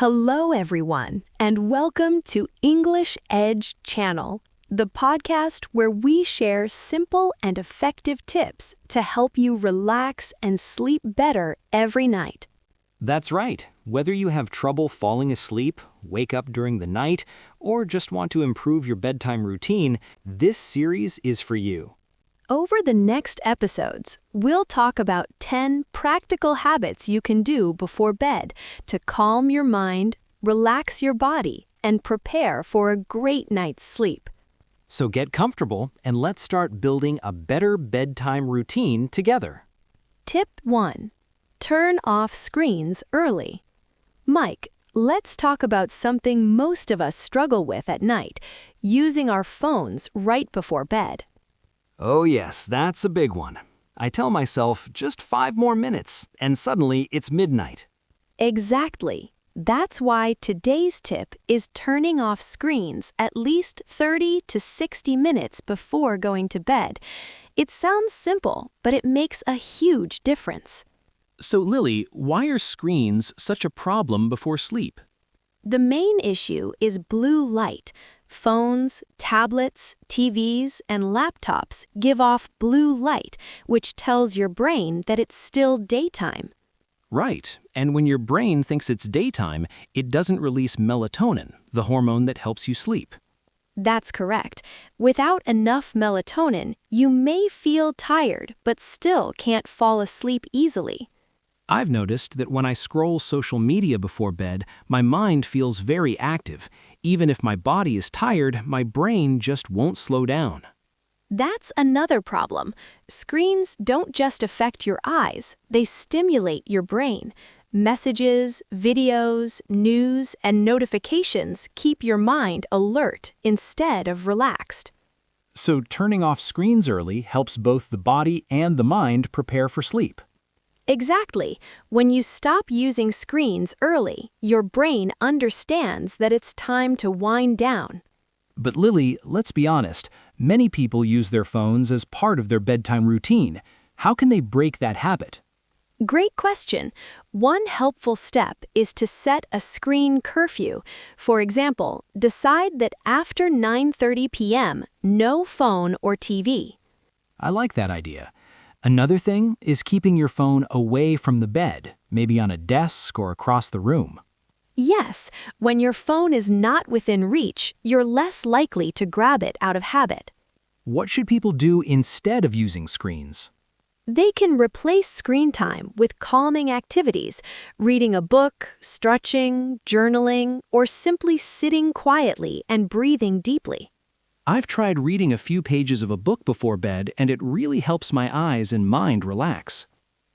Hello, everyone, and welcome to English Edge Channel, the podcast where we share simple and effective tips to help you relax and sleep better every night. That's right. Whether you have trouble falling asleep, wake up during the night, or just want to improve your bedtime routine, this series is for you. Over the next episodes, we'll talk about 10 practical habits you can do before bed to calm your mind, relax your body, and prepare for a great night's sleep. So get comfortable and let's start building a better bedtime routine together. Tip 1. Turn off screens early. Mike, let's talk about something most of us struggle with at night, using our phones right before bed. Oh yes, that's a big one. I tell myself just 5 more minutes, and suddenly it's midnight. Exactly. That's why today's tip is turning off screens at least 30 to 60 minutes before going to bed. It sounds simple, but it makes a huge difference. So Lily, why are screens such a problem before sleep? The main issue is blue light. Phones, tablets, TVs, and laptops give off blue light, which tells your brain that it's still daytime. Right, and when your brain thinks it's daytime, it doesn't release melatonin, the hormone that helps you sleep. That's correct. Without enough melatonin, you may feel tired but still can't fall asleep easily. I've noticed that when I scroll social media before bed, my mind feels very active. Even if my body is tired, my brain just won't slow down. That's another problem. Screens don't just affect your eyes, they stimulate your brain. Messages, videos, news, and notifications keep your mind alert instead of relaxed. So turning off screens early helps both the body and the mind prepare for sleep. Exactly. When you stop using screens early, your brain understands that it's time to wind down. But Lily, let's be honest, many people use their phones as part of their bedtime routine. How can they break that habit? Great question. One helpful step is to set a screen curfew. For example, decide that after 9:30 p.m., no phone or TV. I like that idea. Another thing is keeping your phone away from the bed, maybe on a desk or across the room. Yes, when your phone is not within reach, you're less likely to grab it out of habit. What should people do instead of using screens? They can replace screen time with calming activities, reading a book, stretching, journaling, or simply sitting quietly and breathing deeply. I've tried reading a few pages of a book before bed, and it really helps my eyes and mind relax.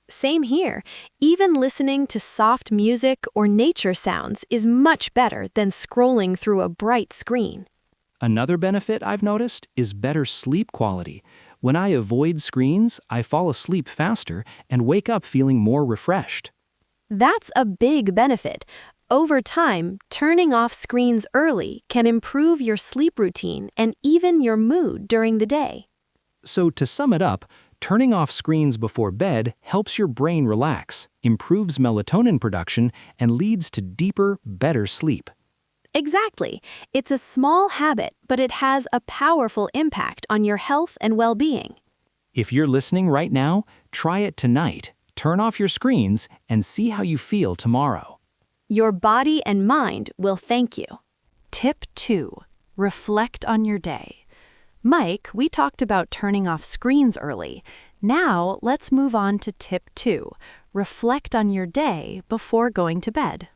Same here. Even listening to soft music or nature sounds is much better than scrolling through a bright screen. Another benefit I've noticed is better sleep quality. When I avoid screens, I fall asleep faster and wake up feeling more refreshed. That's a big benefit. Over time, turning off screens early can improve your sleep routine and even your mood during the day. So to sum it up, turning off screens before bed helps your brain relax, improves melatonin production, and leads to deeper, better sleep. Exactly. It's a small habit, but it has a powerful impact on your health and well-being. If you're listening right now, try it tonight. Turn off your screens and see how you feel tomorrow. Your body and mind will thank you. Tip 2. Reflect on your day. Mike, we talked about turning off screens early. Now, let's move on to tip 2. Reflect on your day before going to bed.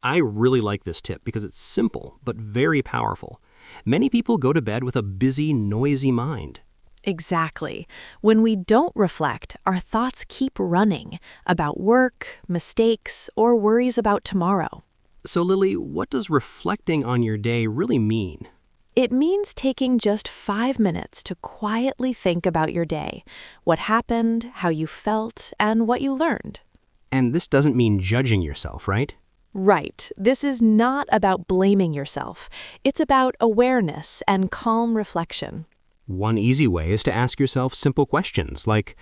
I really like this tip because it's simple but very powerful. Many people go to bed with a busy, noisy mind. Exactly. When we don't reflect, our thoughts keep running about work, mistakes, or worries about tomorrow. So Lily, what does reflecting on your day really mean? It means taking just 5 minutes to quietly think about your day, what happened, how you felt, and what you learned. And this doesn't mean judging yourself, right? Right. This is not about blaming yourself. It's about awareness and calm reflection. One easy way is to ask yourself simple questions like,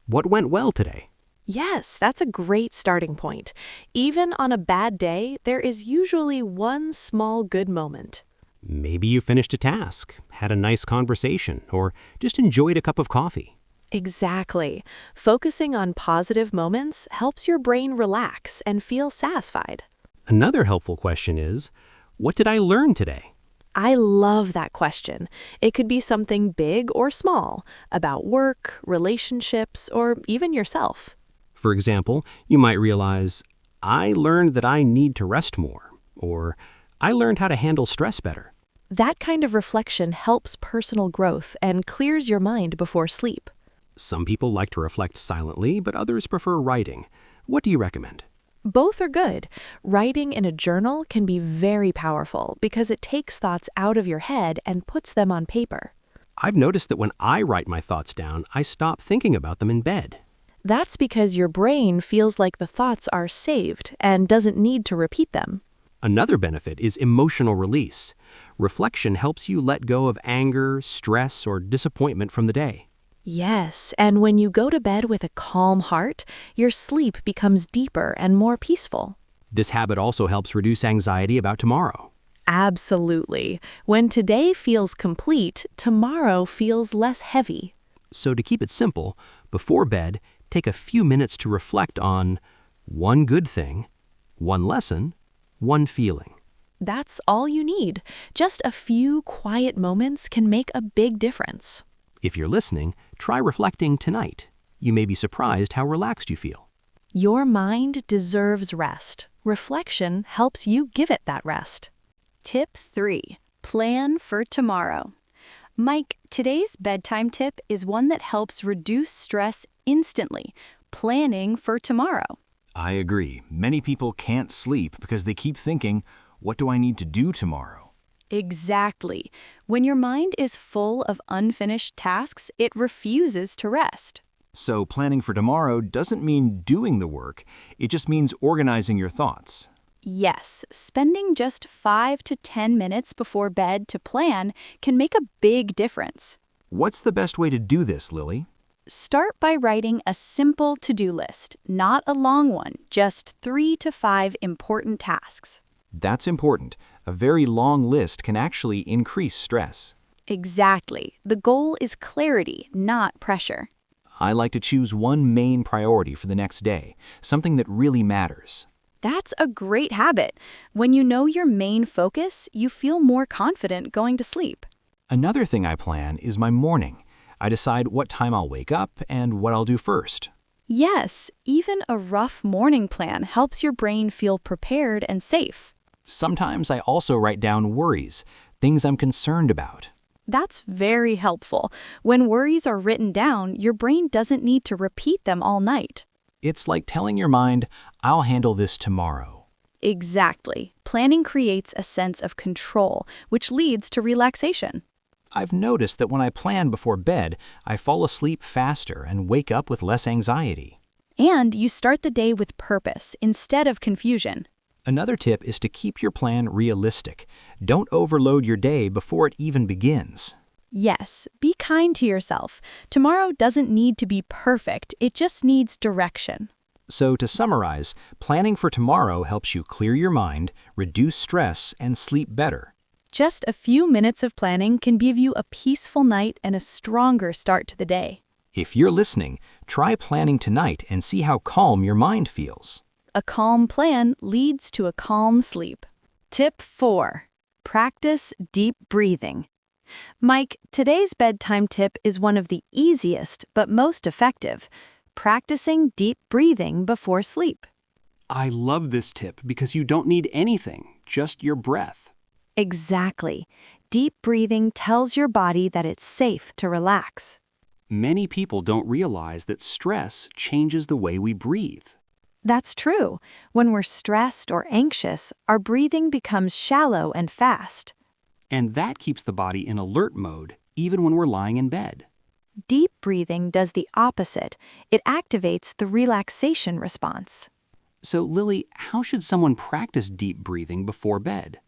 what went well today? Yes, that's a great starting point. Even on a bad day, there is usually one small good moment. Maybe you finished a task, had a nice conversation, or just enjoyed a cup of coffee. Exactly. Focusing on positive moments helps your brain relax and feel satisfied. Another helpful question is, what did I learn today? I love that question. It could be something big or small, about work, relationships, or even yourself. For example, you might realize, I learned that I need to rest more, or I learned how to handle stress better. That kind of reflection helps personal growth and clears your mind before sleep. Some people like to reflect silently, but others prefer writing. What do you recommend? Both are good. Writing in a journal can be very powerful because it takes thoughts out of your head and puts them on paper. I've noticed that when I write my thoughts down, I stop thinking about them in bed. That's because your brain feels like the thoughts are saved and doesn't need to repeat them. Another benefit is emotional release. Reflection helps you let go of anger, stress, or disappointment from the day. Yes, and when you go to bed with a calm heart, your sleep becomes deeper and more peaceful. This habit also helps reduce anxiety about tomorrow. Absolutely. When today feels complete, tomorrow feels less heavy. So to keep it simple, before bed, take a few minutes to reflect on one good thing, one lesson, one feeling. That's all you need. Just a few quiet moments can make a big difference. If you're listening, try reflecting tonight. You may be surprised how relaxed you feel. Your mind deserves rest. Reflection helps you give it that rest. Tip 3. Plan for tomorrow. Mike, today's bedtime tip is one that helps reduce stress instantly. Planning for tomorrow. I agree. Many people can't sleep because they keep thinking, what do I need to do tomorrow? Exactly. When your mind is full of unfinished tasks, it refuses to rest. So planning for tomorrow doesn't mean doing the work. It just means organizing your thoughts. Yes, spending just 5 to 10 minutes before bed to plan can make a big difference. What's the best way to do this, Lily? Start by writing a simple to-do list, not a long one, just 3 to 5 important tasks. That's important. A very long list can actually increase stress. Exactly. The goal is clarity, not pressure. I like to choose one main priority for the next day, something that really matters. That's a great habit. When you know your main focus, you feel more confident going to sleep. Another thing I plan is my morning. I decide what time I'll wake up and what I'll do first. Yes, even a rough morning plan helps your brain feel prepared and safe. Sometimes I also write down worries, things I'm concerned about. That's very helpful. When worries are written down, your brain doesn't need to repeat them all night. It's like telling your mind, I'll handle this tomorrow. Exactly. Planning creates a sense of control, which leads to relaxation. I've noticed that when I plan before bed, I fall asleep faster and wake up with less anxiety. And you start the day with purpose instead of confusion. Another tip is to keep your plan realistic. Don't overload your day before it even begins. Yes, be kind to yourself. Tomorrow doesn't need to be perfect, it just needs direction. So to summarize, planning for tomorrow helps you clear your mind, reduce stress, and sleep better. Just a few minutes of planning can give you a peaceful night and a stronger start to the day. If you're listening, try planning tonight and see how calm your mind feels. A calm plan leads to a calm sleep. Tip 4. Practice deep breathing. Mike, today's bedtime tip is one of the easiest but most effective. Practicing deep breathing before sleep. I love this tip because you don't need anything, just your breath. Exactly. Deep breathing tells your body that it's safe to relax. Many people don't realize that stress changes the way we breathe. That's true. When we're stressed or anxious, our breathing becomes shallow and fast. And that keeps the body in alert mode, even when we're lying in bed. Deep breathing does the opposite. It activates the relaxation response. So, Lily, how should someone practice deep breathing before bed?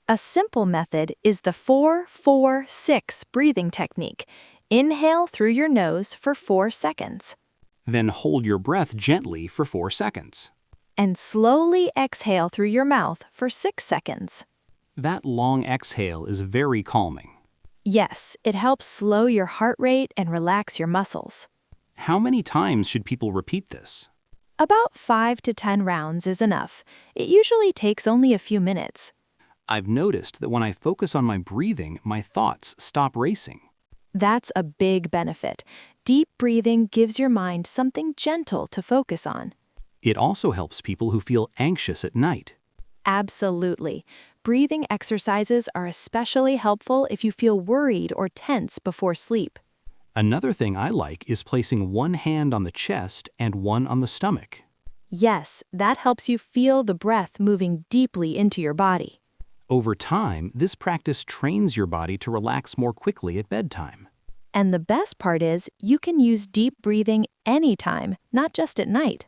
A simple method is the 4-4-6 breathing technique. Inhale through your nose for 4 seconds. Then hold your breath gently for 4 seconds. And slowly exhale through your mouth for 6 seconds. That long exhale is very calming. Yes, it helps slow your heart rate and relax your muscles. How many times should people repeat this? About 5 to 10 rounds is enough. It usually takes only a few minutes. I've noticed that when I focus on my breathing, my thoughts stop racing. That's a big benefit. Deep breathing gives your mind something gentle to focus on. It also helps people who feel anxious at night. Absolutely. Breathing exercises are especially helpful if you feel worried or tense before sleep. Another thing I like is placing one hand on the chest and one on the stomach. Yes, that helps you feel the breath moving deeply into your body. Over time, this practice trains your body to relax more quickly at bedtime. And the best part is, you can use deep breathing anytime, not just at night.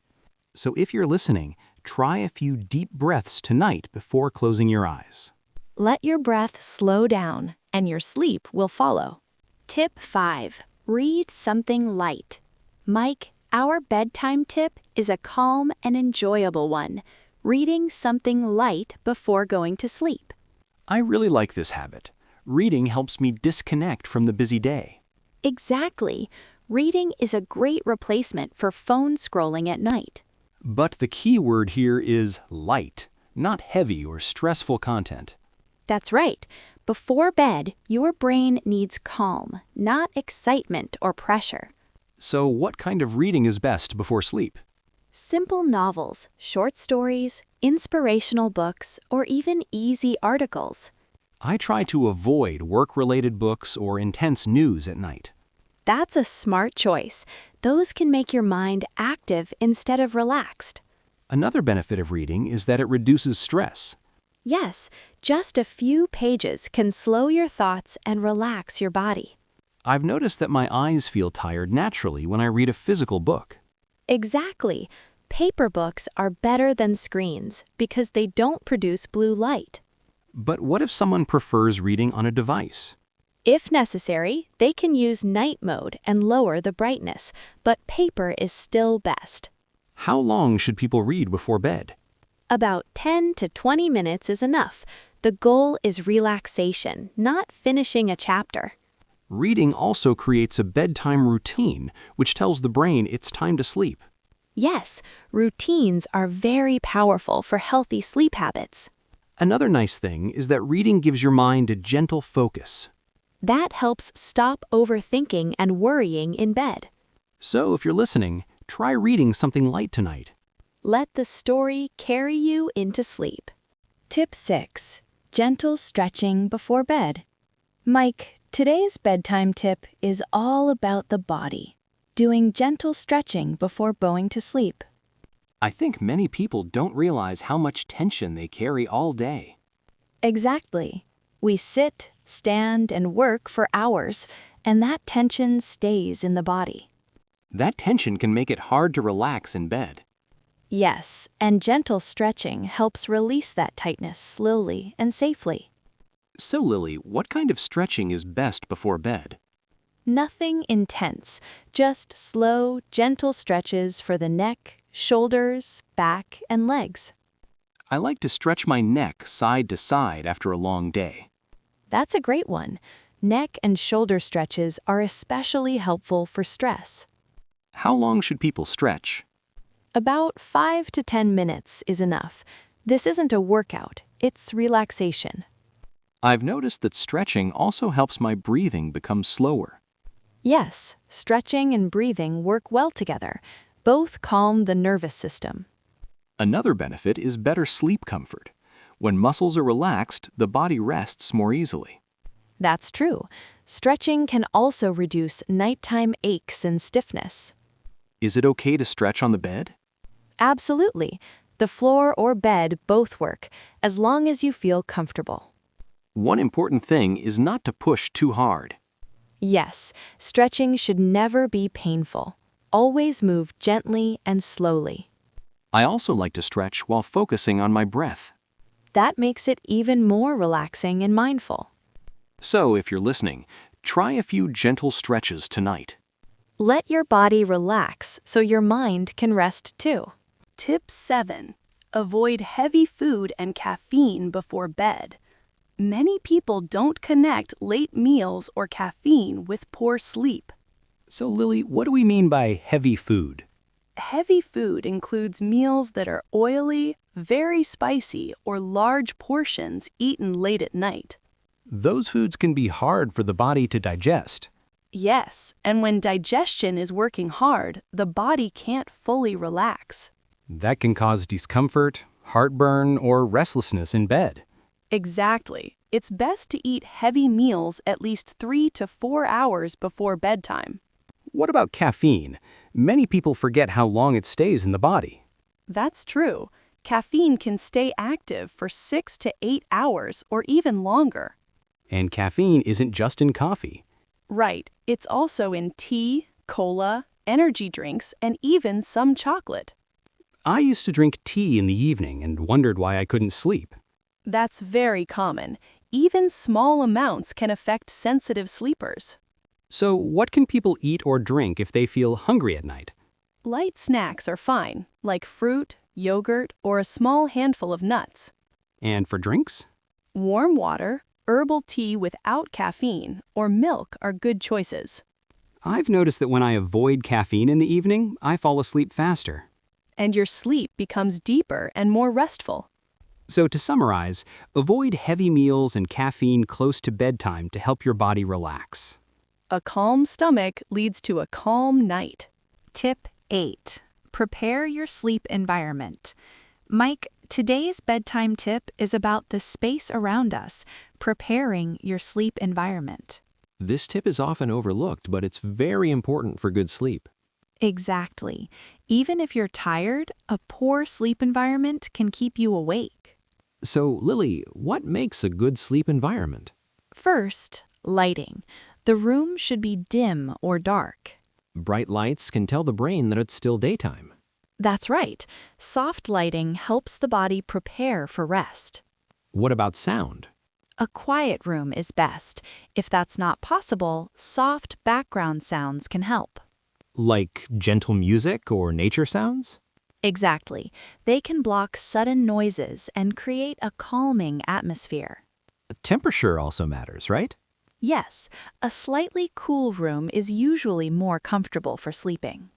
So if you're listening, try a few deep breaths tonight before closing your eyes. Let your breath slow down, and your sleep will follow. Tip 5. Read something light. Mike, our bedtime tip is a calm and enjoyable one. Reading something light before going to sleep. I really like this habit. Reading helps me disconnect from the busy day. Exactly. Reading is a great replacement for phone scrolling at night. But the key word here is light, not heavy or stressful content. That's right. Before bed, your brain needs calm, not excitement or pressure. So what kind of reading is best before sleep? Simple novels, short stories, inspirational books, or even easy articles. I try to avoid work-related books or intense news at night. That's a smart choice. Those can make your mind active instead of relaxed. Another benefit of reading is that it reduces stress. Yes, just a few pages can slow your thoughts and relax your body. I've noticed that my eyes feel tired naturally when I read a physical book. Exactly. Paper books are better than screens because they don't produce blue light. But what if someone prefers reading on a device? If necessary, they can use night mode and lower the brightness, but paper is still best. How long should people read before bed? About 10 to 20 minutes is enough. The goal is relaxation, not finishing a chapter. Reading also creates a bedtime routine, which tells the brain it's time to sleep. Yes, routines are very powerful for healthy sleep habits. Another nice thing is that reading gives your mind a gentle focus. That helps stop overthinking and worrying in bed. So if you're listening, try reading something light tonight. Let the story carry you into sleep. Tip 6. Gentle stretching before bed. Mike, today's bedtime tip is all about the body. Doing gentle stretching before going to sleep. I think many people don't realize how much tension they carry all day. Exactly. We sit, stand, and work for hours, and that tension stays in the body. That tension can make it hard to relax in bed. Yes, and gentle stretching helps release that tightness slowly and safely. So Lily, what kind of stretching is best before bed? Nothing intense, just slow, gentle stretches for the neck, shoulders, back, and legs. I like to stretch my neck side to side after a long day. That's a great one. Neck and shoulder stretches are especially helpful for stress. How long should people stretch? About 5 to 10 minutes is enough. This isn't a workout, it's relaxation. I've noticed that stretching also helps my breathing become slower. Yes, stretching and breathing work well together. Both calm the nervous system. Another benefit is better sleep comfort. When muscles are relaxed, the body rests more easily. That's true. Stretching can also reduce nighttime aches and stiffness. Is it okay to stretch on the bed? Absolutely. The floor or bed both work, as long as you feel comfortable. One important thing is not to push too hard. Yes, stretching should never be painful. Always move gently and slowly. I also like to stretch while focusing on my breath. That makes it even more relaxing and mindful. So if you're listening, try a few gentle stretches tonight. Let your body relax so your mind can rest too. Tip 7. Avoid heavy food and caffeine before bed. Many people don't connect late meals or caffeine with poor sleep. So, Lily, what do we mean by heavy food? Heavy food includes meals that are oily, very spicy, or large portions eaten late at night. Those foods can be hard for the body to digest. Yes, and when digestion is working hard, the body can't fully relax. That can cause discomfort, heartburn, or restlessness in bed. Exactly. It's best to eat heavy meals at least 3 to 4 hours before bedtime. What about caffeine? Many people forget how long it stays in the body. That's true. Caffeine can stay active for 6 to 8 hours or even longer. And caffeine isn't just in coffee. Right. It's also in tea, cola, energy drinks, and even some chocolate. I used to drink tea in the evening and wondered why I couldn't sleep. That's very common. Even small amounts can affect sensitive sleepers. So, what can people eat or drink if they feel hungry at night? Light snacks are fine, like fruit, yogurt, or a small handful of nuts. And for drinks? Warm water, herbal tea without caffeine, or milk are good choices. I've noticed that when I avoid caffeine in the evening, I fall asleep faster. And your sleep becomes deeper and more restful. So to summarize, avoid heavy meals and caffeine close to bedtime to help your body relax. A calm stomach leads to a calm night. Tip 8. Prepare your sleep environment. Mike, today's bedtime tip is about the space around us, preparing your sleep environment. This tip is often overlooked, but it's very important for good sleep. Exactly. Even if you're tired, a poor sleep environment can keep you awake. So, Lily, what makes a good sleep environment? First, lighting. The room should be dim or dark. Bright lights can tell the brain that it's still daytime. That's right. Soft lighting helps the body prepare for rest. What about sound? A quiet room is best. If that's not possible, soft background sounds can help. Like gentle music or nature sounds? Exactly. They can block sudden noises and create a calming atmosphere. Temperature also matters, right? Yes, a slightly cool room is usually more comfortable for sleeping.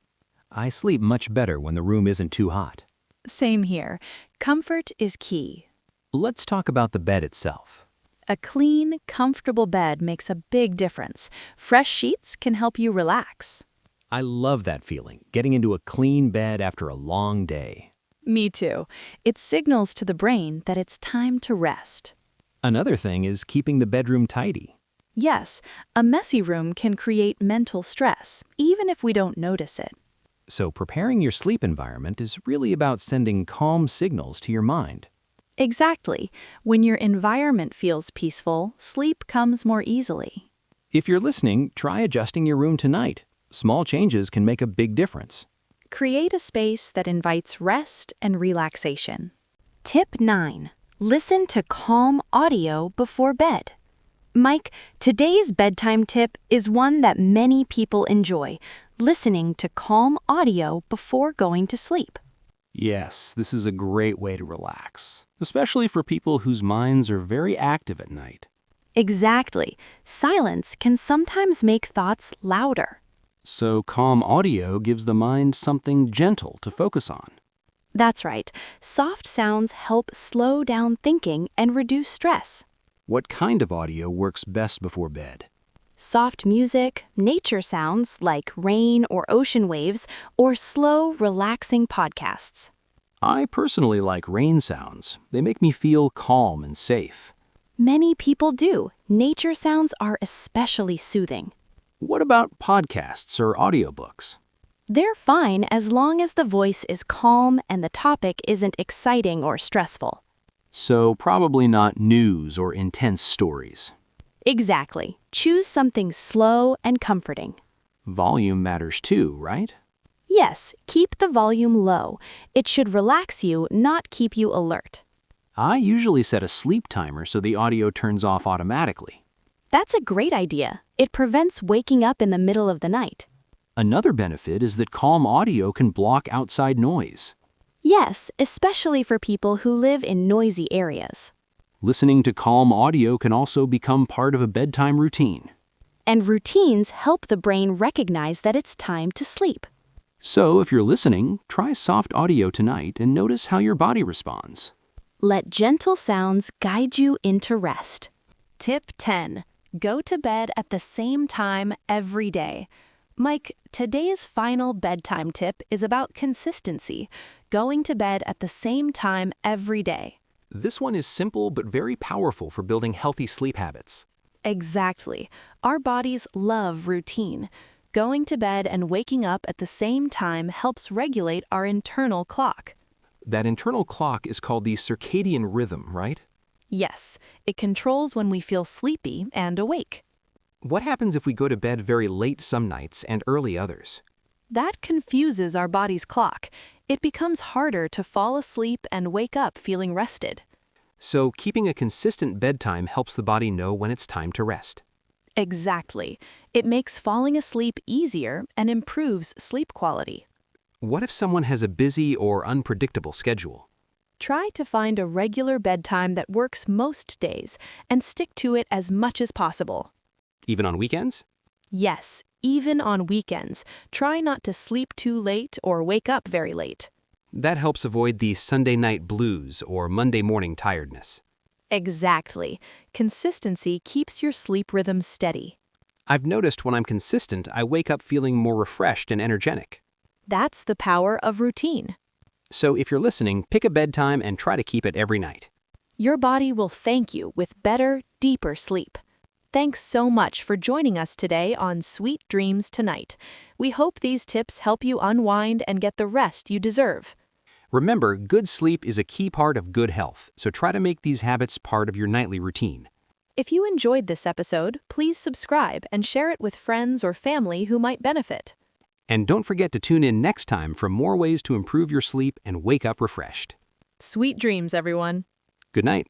I sleep much better when the room isn't too hot. Same here. Comfort is key. Let's talk about the bed itself. A clean, comfortable bed makes a big difference. Fresh sheets can help you relax. I love that feeling, getting into a clean bed after a long day. Me too. It signals to the brain that it's time to rest. Another thing is keeping the bedroom tidy. Yes, a messy room can create mental stress, even if we don't notice it. So preparing your sleep environment is really about sending calm signals to your mind. Exactly. When your environment feels peaceful, sleep comes more easily. If you're listening, try adjusting your room tonight. Small changes can make a big difference. Create a space that invites rest and relaxation. Tip 9. Listen to calm audio before bed. Mike, today's bedtime tip is one that many people enjoy, listening to calm audio before going to sleep. Yes, this is a great way to relax, especially for people whose minds are very active at night. Exactly. Silence can sometimes make thoughts louder. So calm audio gives the mind something gentle to focus on. That's right. Soft sounds help slow down thinking and reduce stress. What kind of audio works best before bed? Soft music, nature sounds like rain or ocean waves, or slow, relaxing podcasts. I personally like rain sounds. They make me feel calm and safe. Many people do. Nature sounds are especially soothing. What about podcasts or audiobooks? They're fine as long as the voice is calm and the topic isn't exciting or stressful. So probably not news or intense stories. Exactly. Choose something slow and comforting. Volume matters too, right? Yes, keep the volume low. It should relax you, not keep you alert. I usually set a sleep timer so the audio turns off automatically. That's a great idea. It prevents waking up in the middle of the night. Another benefit is that calm audio can block outside noise. Yes, especially for people who live in noisy areas. Listening to calm audio can also become part of a bedtime routine. And routines help the brain recognize that it's time to sleep. So if you're listening, try soft audio tonight and notice how your body responds. Let gentle sounds guide you into rest. Tip 10. Go to bed at the same time every day. Mike, today's final bedtime tip is about consistency, going to bed at the same time every day. This one is simple but very powerful for building healthy sleep habits. Exactly. Our bodies love routine. Going to bed and waking up at the same time helps regulate our internal clock. That internal clock is called the circadian rhythm, right? Yes, it controls when we feel sleepy and awake. What happens if we go to bed very late some nights and early others? That confuses our body's clock. It becomes harder to fall asleep and wake up feeling rested. So keeping a consistent bedtime helps the body know when it's time to rest. Exactly. It makes falling asleep easier and improves sleep quality. What if someone has a busy or unpredictable schedule? Try to find a regular bedtime that works most days and stick to it as much as possible. Even on weekends? Yes, even on weekends. Try not to sleep too late or wake up very late. That helps avoid the Sunday night blues or Monday morning tiredness. Exactly. Consistency keeps your sleep rhythm steady. I've noticed when I'm consistent, I wake up feeling more refreshed and energetic. That's the power of routine. So if you're listening, pick a bedtime and try to keep it every night. Your body will thank you with better, deeper sleep. Thanks so much for joining us today on Sweet Dreams Tonight. We hope these tips help you unwind and get the rest you deserve. Remember, good sleep is a key part of good health, so try to make these habits part of your nightly routine. If you enjoyed this episode, please subscribe and share it with friends or family who might benefit. And don't forget to tune in next time for more ways to improve your sleep and wake up refreshed. Sweet dreams, everyone. Good night.